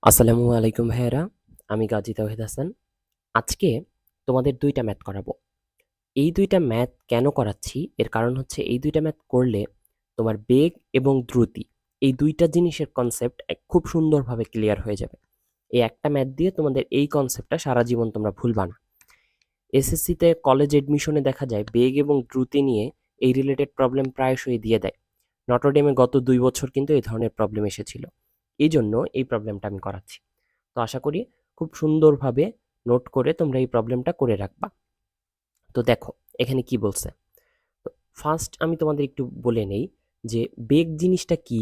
আসসালামু আলাইকুম ভাইয়েরা, আমি গাজী তাওহিদ হাসান। আজকে তোমাদের ২টা ম্যাথ করাবো। এই ২টা ম্যাথ কেন করাচ্ছি? এর কারণ হচ্ছে এই ২টা ম্যাথ করলে তোমার বেগ এবং দ্রুতি এই ২টা জিনিসের কনসেপ্ট খুব সুন্দরভাবে ক্লিয়ার হয়ে যাবে। এই একটা ম্যাথ দিয়ে তোমাদের এই কনসেপ্টটা সারা জীবন তোমরা ভুলবা না। এসএসসিতে কলেজ এডমিশনে দেখা যায় বেগ এবং দ্রুতি নিয়ে এই রিলেটেড প্রবলেম প্রায়শই দিয়ে দেয়। নটরডেমে গত ২ বছর কিন্তু এই ধরনের প্রবলেম এসেছিল। এইজন্য এই প্রবলেমটা আমি করাচ্ছি। তো আশা করি খুব সুন্দরভাবে নোট করে তোমরা এই প্রবলেমটা করে রাখবা। তো দেখো এখানে কি বলছে। তো ফার্স্ট আমি তোমাদের একটু বলে নেই যে বেগ জিনিসটা কি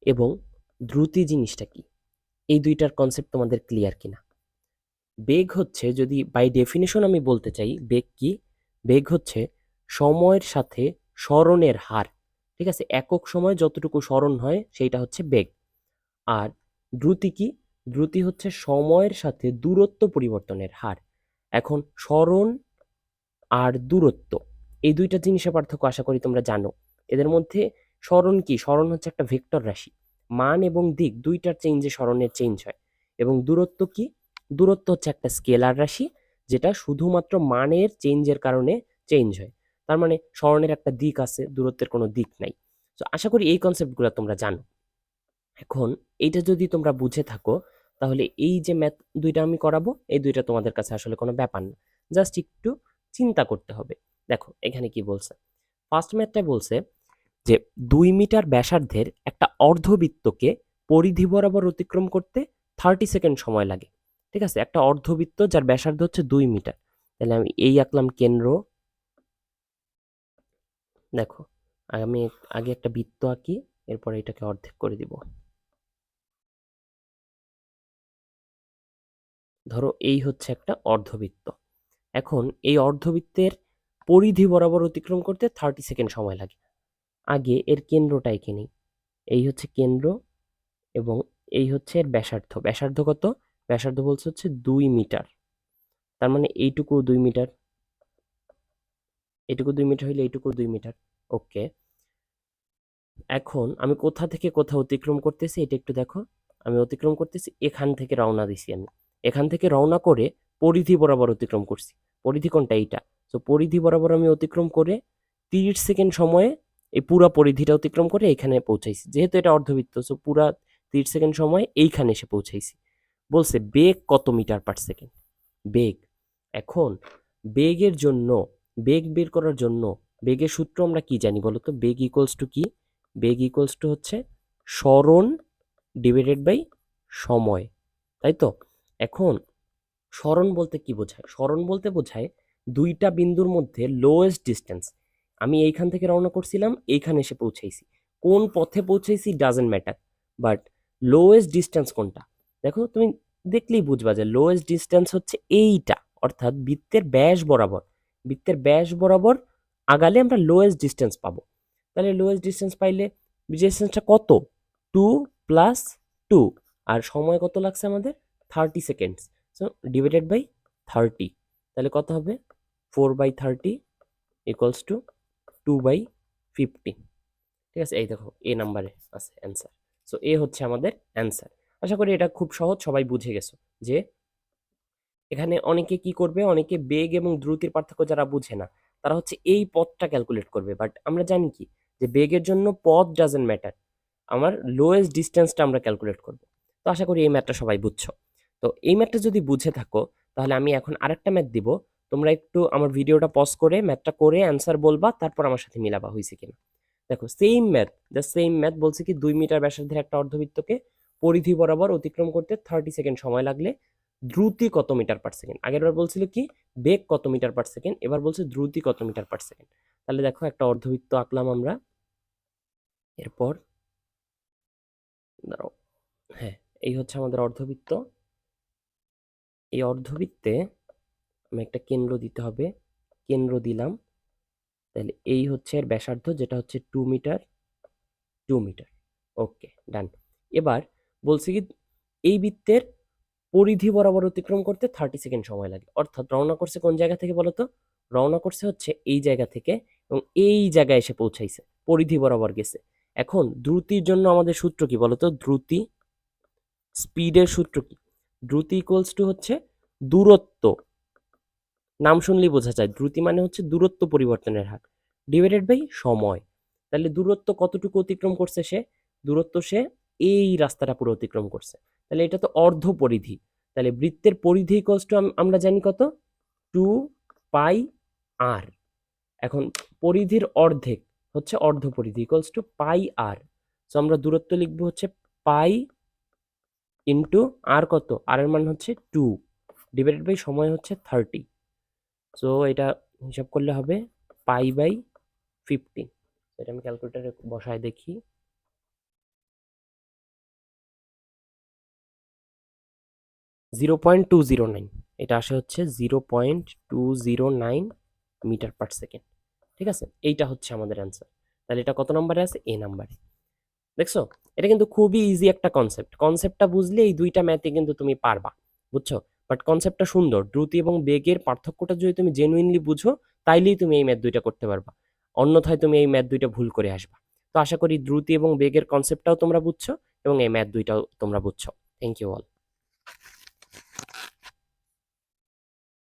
এবং দ্রুতি জিনিসটা কি। এই ২টার কনসেপ্ট তোমাদের ক্লিয়ার কিনা। বেগ হচ্ছে, যদি বাই ডেফিনিশন আমি বলতে চাই বেগ কি, বেগ হচ্ছে সময়ের সাথে সরণের হার। ঠিক আছে, একক সময় যতটুকু সরণ হয় সেইটা হচ্ছে বেগ। আর দ্রুতি কি? দ্রুতি হচ্ছে সময়ের সাথে দূরত্ব পরিবর্তনের হার। এখন সরণ আর দূরত্ব এই ২টা জিনিসের পার্থক্য আশা করি তোমরা জানো। এদের মধ্যে সরণ কি? সরণ হচ্ছে একটা ভেক্টর রাশি। মান এবং দিক ২টার চেঞ্জে সরণের চেঞ্জ হয়। এবং দূরত্ব কি? দূরত্ব হচ্ছে একটা স্কেলার রাশি, যেটা শুধুমাত্র মানের চেঞ্জের কারণে চেঞ্জ হয়। তার মানে সরণের একটা দিক আছে, দূরত্বের কোনো দিক নাই। তো আশা করি এই কনসেপ্টগুলো তোমরা জানো। এখন এইটা যদি তোমরা বুঝে থাকো, তাহলে এই যে ম্যাথ ২টা আমি করাবো, এই ২টা তোমাদের কাছে আসলে কোনো ব্যাপার না। জাস্ট একটু চিন্তা করতে হবে। দেখো এখানে কি বলছে। ফার্স্ট ম্যাথটা বলছে যে ২ মিটার ব্যাসার্ধের একটা অর্ধবৃত্তকে পরিধি বরাবর অতিক্রম করতে 30 সেকেন্ড সময় লাগে। ঠিক আছে, একটা অর্ধবৃত্ত যার ব্যাসার্ধ হচ্ছে ২ মিটার। তাহলে আমি এই আঁকলাম কেন্দ্র। দেখো আমি আগে একটা বৃত্ত আঁকি, এরপর এটাকে অর্ধেক করে দিব। ধরো এই হচ্ছে একটা অর্ধবৃত্ত। এখন এই অর্ধবৃত্তের পরিধি বরাবর অতিক্রম করতে 30 সেকেন্ড সময় লাগে। আগে এর কেন্দ্রটা এঁকে নিই। এই হচ্ছে কেন্দ্র এবং এই হচ্ছে এর ব্যাসার্ধ। ব্যাসার্ধ কত? ব্যাসার্ধ বলছে হচ্ছে ২ মিটার। তার মানে এইটুকু ২ মিটার, এটুকু ২ মিটার হইলে এইটুকু ২ মিটার। ওকে, এখন আমি কোথা থেকে কোথা অতিক্রম করতেছি এটা একটু দেখো। আমি অতিক্রম করতেছি, এখান থেকে রওনা দিছি আমি। এখান থেকে রওনা করে পরিধি বরাবর অতিক্রম করছি। পরিধি কোনটা? এইটা। তো পরিধি বরাবর আমি অতিক্রম করে 30 সেকেন্ড সময়ে এই পুরা পরিধিটা অতিক্রম করে এখানে পৌঁছাইছি। যেহেতু এটা অর্ধবৃত্ত, সো পুরা 30 সেকেন্ড সময়ে এইখানে এসে পৌঁছাইছি। বলছে বেগ কত মিটার পার সেকেন্ড? বেগ। এখন বেগের জন্য, বেগ বের করার জন্য বেগের সূত্র আমরা কি জানি বলো তো? বেগ ইকুয়ালস টু কি? বেগ ইকুয়ালস টু হচ্ছে সরণ ডিভাইডেড বাই সময়, তাই তো? এখন সরণ বলতে কি বোঝায়? সরণ বলতে বোঝায় ২টা বিন্দুর মধ্যে লোয়েস্ট ডিস্টেন্স। আমি এইখান থেকে রওনা করছিলাম, এইখানে এসে পৌঁছাইছি। কোন পথে পৌঁছাইছি doesn't matter, but lowest distance কোনটা? দেখো তুমি দেখলেই বুঝবা যে লোয়েস্ট ডিস্টেন্স হচ্ছে এইটা, অর্থাৎ বৃত্তের ব্যাস বরাবর। বৃত্তের ব্যাস বরাবর আগালে আমরা লোয়েস্ট ডিস্টেন্স পাবো। তাহলে লোয়েস্ট ডিস্টেন্স পাইলে ডিস্টেন্সটা কত? 2 প্লাস 2। আর সময় কত লাগছে আমাদের? 30 সেকেন্ডস। সো ডিভাইডেড বাই 30, তাহলে কত হবে? 4/30 ইকুয়ালস টু 2/50। ঠিক আছে, এই দেখো এ নাম্বারে আছে অ্যান্সার। সো এ হচ্ছে আমাদের অ্যান্সার। আশা করি এটা খুব সহজ, সবাই বুঝে গেছো যে এখানে অনেকে কি করবে, অনেকে বেগ এবং দ্রুতির পার্থক্য যারা বুঝে না, তারা হচ্ছে এই পথটা ক্যালকুলেট করবে। বাট আমরা জানি কি যে বেগের জন্য পথ ডাজন্ট ম্যাটার, আমার লোয়েস্ট ডিস্টেন্সটা আমরা ক্যালকুলেট করব। তো আশা করি এই ম্যাথটা সবাই বুঝছো। তো এই ম্যাথটা যদি বুঝে থাকো, তাহলে আমি এখন আরেকটা ম্যাথ দিব। তোমরা একটু আমার ভিডিওটা পজ করে ম্যাথটা করে অ্যান্সার বলবা, তারপর আমার সাথে মিলাবা হয়েছে কিনা। দেখো same math, the same math বলছে কি ২ মিটার ব্যাসার্ধের একটা অর্ধবৃত্তকে পরিধি বরাবর অতিক্রম করতে 30 সেকেন্ড সময় লাগলে দ্রুতি কত মিটার পার সেকেন্ড? আগেরবার বলছিল কি বেগ কত মিটার পার সেকেন্ড, এবার বলছে দ্রুতি কত মিটার পার সেকেন্ড। তাহলে দেখো একটা অর্ধবৃত্ত আঁকলাম আমরা। এরপর দাঁড়াও, হ্যাঁ, এই হচ্ছে আমাদের অর্ধবৃত্ত। এই অর্ধবৃত্তে আমি একটা কেন্দ্র দিতে হবে, কেন্দ্র দিলাম। তাহলে এই হচ্ছে এর ব্যাসার্ধ, যেটা হচ্ছে 2 মিটার। 2 মিটার, ওকে ডান। এবার বলছি কি এই বৃত্তের পরিধি বরাবর অতিক্রম করতে 30 সেকেন্ড সময় লাগে। অর্থাৎ রওনা করছে কোন জায়গা থেকে বলতো? রওনা করছে হচ্ছে এই জায়গা থেকে এবং এই জায়গায় এসে পৌঁছাইছে, পরিধি বরাবর গেছে। এখন দ্রুতির জন্য আমাদের সূত্র কি বলতো? দ্রুতি স্পিডের সূত্র কি? দ্রুতি ইকুয়ালস টু হচ্ছে দূরত্ব, নাম শুনলেই বোঝা যায় দ্রুতি মানে হচ্ছে দূরত্ব পরিবর্তনের হার ডিভাইডেড বাই সময়। তাহলে দূরত্ব কতটুকু অতিক্রম করছে সে? দূরত্ব সে এই রাস্তাটা পুরো অতিক্রম করছে, তাহলে এটা তো অর্ধ পরিধি। তাহলে বৃত্তের পরিধি ইকুয়ালস টু আমরা জানি কত? 2 পাই আর। এখন পরিধির অর্ধেক হচ্ছে অর্ধ পরিধি equals to pi r. So আমরা দূরত্ব লিখবো হচ্ছে পাই ইন্টু আর, কত? আর এর মান হচ্ছে 2 ডিভাইডেড বাই সময় হচ্ছে 30। সো এটা হিসাব করলে হবে পাই বাই 15। এটা আমি ক্যালকুলেটারে বসায় দেখি। 0.209, এটা আসে হচ্ছে 0.209 মিটার পার সেকেন্ড। ঠিক আছে, এইটা হচ্ছে আমাদের অ্যান্সার। তাহলে এটা কত নম্বরে আছে? এ নাম্বারে। দেখছো, এটা কিন্তু খুবই ইজি একটা কনসেপ্ট। কনসেপ্টটা বুঝলে এই দুইটা ম্যাথে কিন্তু তুমি পারবা, বুঝছো? বাট কনসেপ্টটা সুন্দর। দ্রুতি এবং বেগের পার্থক্যটা যদি তুমি জেনুইনলি বুঝো, তাইলেই তুমি এই ম্যাথ দুইটা করতে পারবা, অন্যথায় তুমি এই ম্যাথ দুইটা ভুল করে আসবা। তো আশা করি দ্রুতি এবং বেগের কনসেপ্টটাও তোমরা বুঝছো এবং এই ম্যাথ দুইটাও তোমরা বুঝছো। Thank you all.